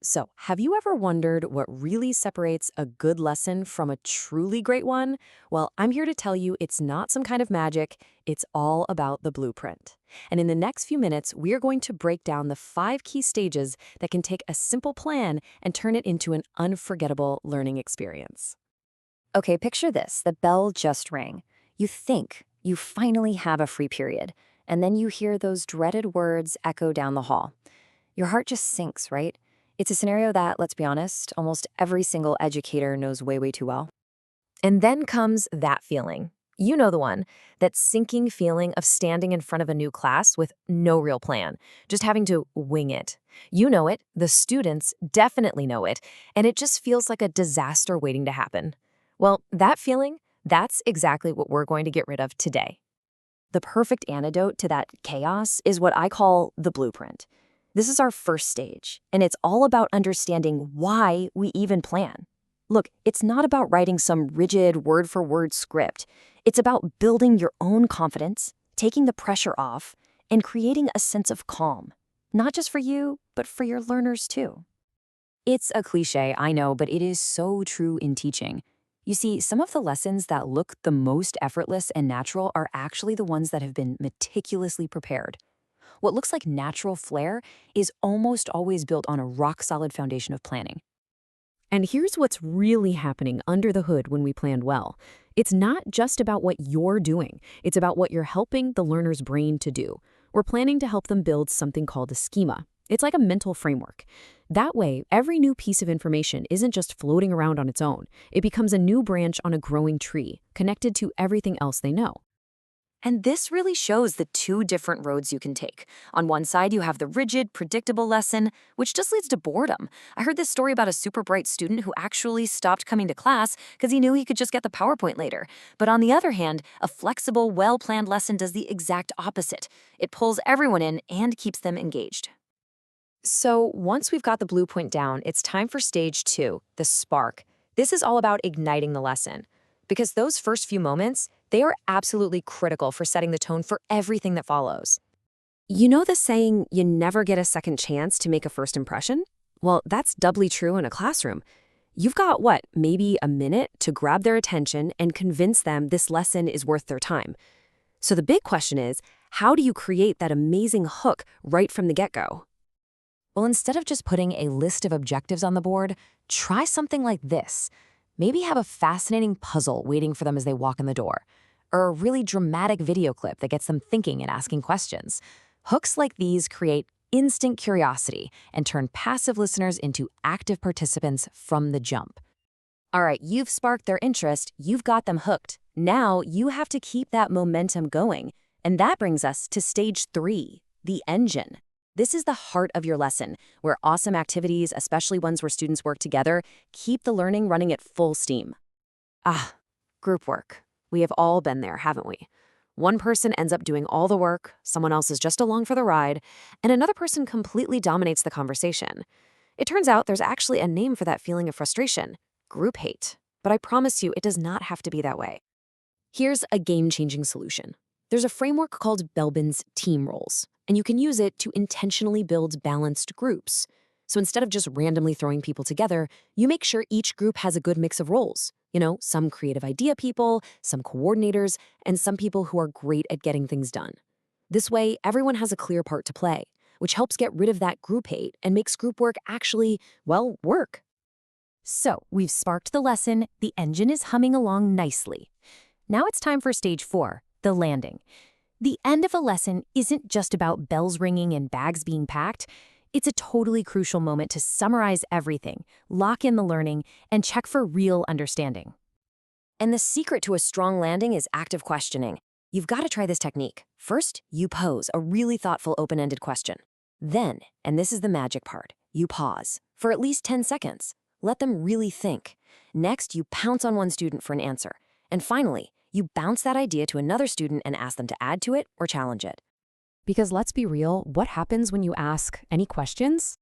So, have you ever wondered what really separates a good lesson from a truly great one? Well, I'm here to tell you it's not some kind of magic, it's all about the blueprint. And in the next few minutes, we're going to break down the 5 key stages that can take a simple plan and turn it into an unforgettable learning experience. Okay, picture this. The bell just rang. You think you finally have a free period, and then you hear those dreaded words echo down the hall. Your heart just sinks, right? It's a scenario that, let's be honest, almost every single educator knows way, way too well. And then comes that feeling. You know the one, that sinking feeling of standing in front of a new class with no real plan, just having to wing it. You know it, the students definitely know it, and it just feels like a disaster waiting to happen. Well, that feeling, that's exactly what we're going to get rid of today. The perfect antidote to that chaos is what I call the blueprint. This is our first stage, and it's all about understanding why we even plan. Look, it's not about writing some rigid word-for-word script. It's about building your own confidence, taking the pressure off, and creating a sense of calm. Not just for you, but for your learners too. It's a cliche, I know, but it is so true in teaching. You see, some of the lessons that look the most effortless and natural are actually the ones that have been meticulously prepared. What looks like natural flair is almost always built on a rock-solid foundation of planning. And here's what's really happening under the hood when we plan well. It's not just about what you're doing. It's about what you're helping the learner's brain to do. We're planning to help them build something called a schema. It's like a mental framework. That way, every new piece of information isn't just floating around on its own. It becomes a new branch on a growing tree, connected to everything else they know. And this really shows the 2 different roads you can take. On one side, you have the rigid, predictable lesson, which just leads to boredom. I heard this story about a super bright student who actually stopped coming to class because he knew he could just get the PowerPoint later. But on the other hand, a flexible, well-planned lesson does the exact opposite. It pulls everyone in and keeps them engaged. So once we've got the blueprint down, it's time for stage 2, the spark. This is all about igniting the lesson. Because those first few moments, they are absolutely critical for setting the tone for everything that follows. You know the saying, you never get a second chance to make a first impression? Well, that's doubly true in a classroom. You've got, maybe a minute to grab their attention and convince them this lesson is worth their time. So the big question is, how do you create that amazing hook right from the get-go? Well, instead of just putting a list of objectives on the board, try something like this. Maybe have a fascinating puzzle waiting for them as they walk in the door, or a really dramatic video clip that gets them thinking and asking questions. Hooks like these create instant curiosity and turn passive listeners into active participants from the jump. All right, you've sparked their interest, you've got them hooked. Now you have to keep that momentum going. And that brings us to stage 3, the engine. This is the heart of your lesson, where awesome activities, especially ones where students work together, keep the learning running at full steam. Group work. We have all been there, haven't we? One person ends up doing all the work, someone else is just along for the ride, and another person completely dominates the conversation. It turns out there's actually a name for that feeling of frustration: group hate. But I promise you, it does not have to be that way. Here's a game-changing solution. There's a framework called Belbin's team roles, and you can use it to intentionally build balanced groups. So instead of just randomly throwing people together, you make sure each group has a good mix of roles. You know, some creative idea people, some coordinators, and some people who are great at getting things done. This way, everyone has a clear part to play, which helps get rid of that group hate and makes group work actually, work. So, we've sparked the lesson, the engine is humming along nicely. Now it's time for stage 4, the landing. The end of a lesson isn't just about bells ringing and bags being packed. It's a totally crucial moment to summarize everything, lock in the learning, and check for real understanding. And the secret to a strong landing is active questioning. You've got to try this technique. First, you pose a really thoughtful open-ended question. Then, and this is the magic part, you pause for at least 10 seconds. Let them really think. Next, you pounce on one student for an answer. And finally, you bounce that idea to another student and ask them to add to it or challenge it. Because let's be real, what happens when you ask any questions?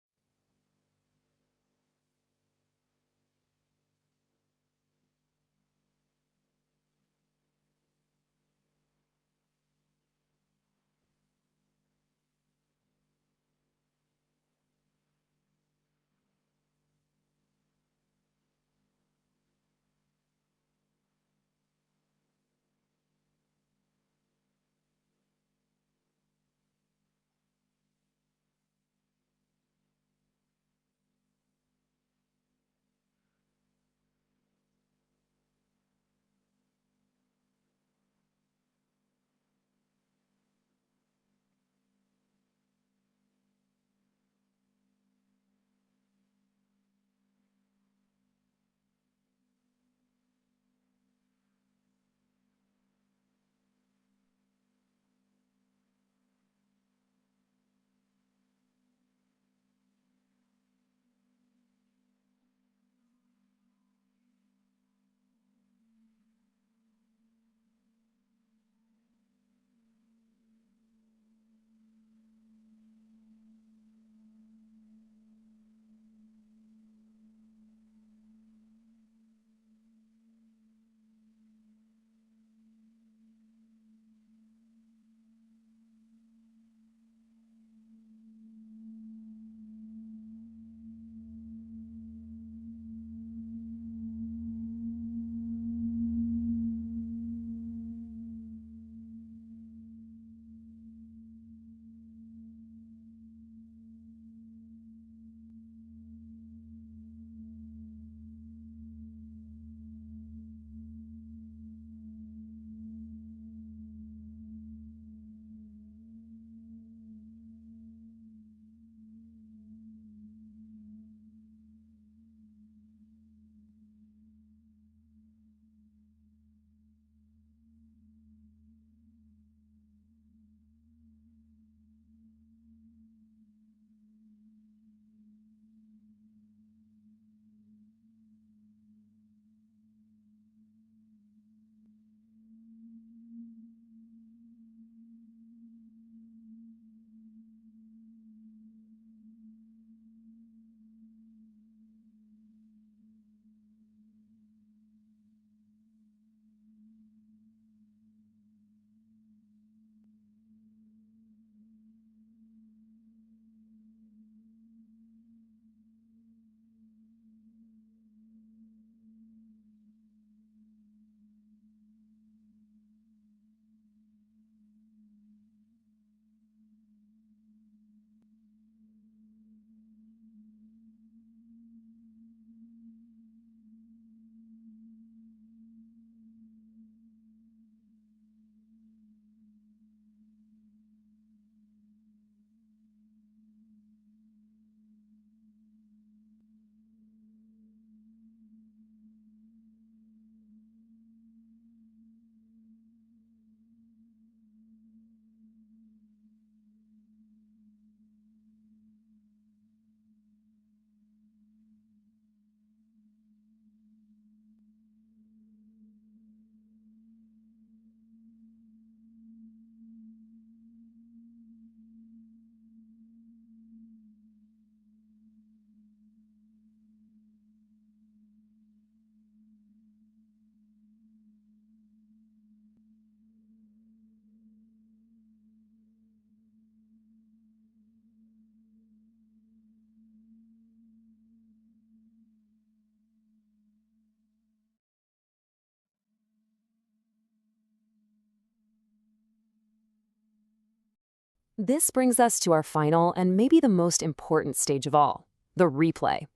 This brings us to our final and maybe the most important stage of all, the replay.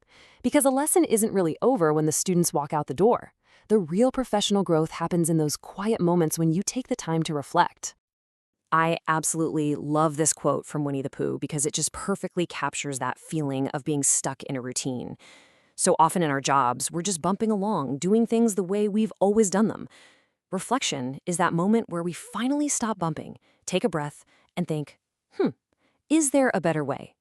Because a lesson isn't really over when the students walk out the door. The real professional growth happens in those quiet moments when you take the time to reflect. I absolutely love this quote from Winnie the Pooh because it just perfectly captures that feeling of being stuck in a routine. So often in our jobs, we're just bumping along, doing things the way we've always done them. Reflection is that moment where we finally stop bumping, take a breath, and think, is there a better way?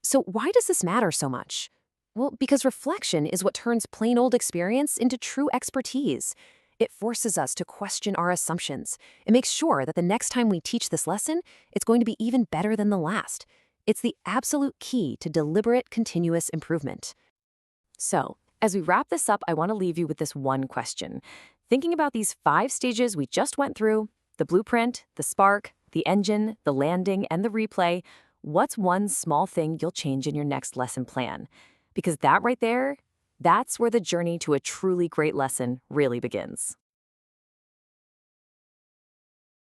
So why does this matter so much? Well, because reflection is what turns plain old experience into true expertise. It forces us to question our assumptions. It makes sure that the next time we teach this lesson, it's going to be even better than the last. It's the absolute key to deliberate, continuous improvement. So, as we wrap this up, I want to leave you with this one question. Thinking about these 5 stages we just went through, the blueprint, the spark, the engine, the landing, and the replay, what's one small thing you'll change in your next lesson plan? Because that right there, that's where the journey to a truly great lesson really begins.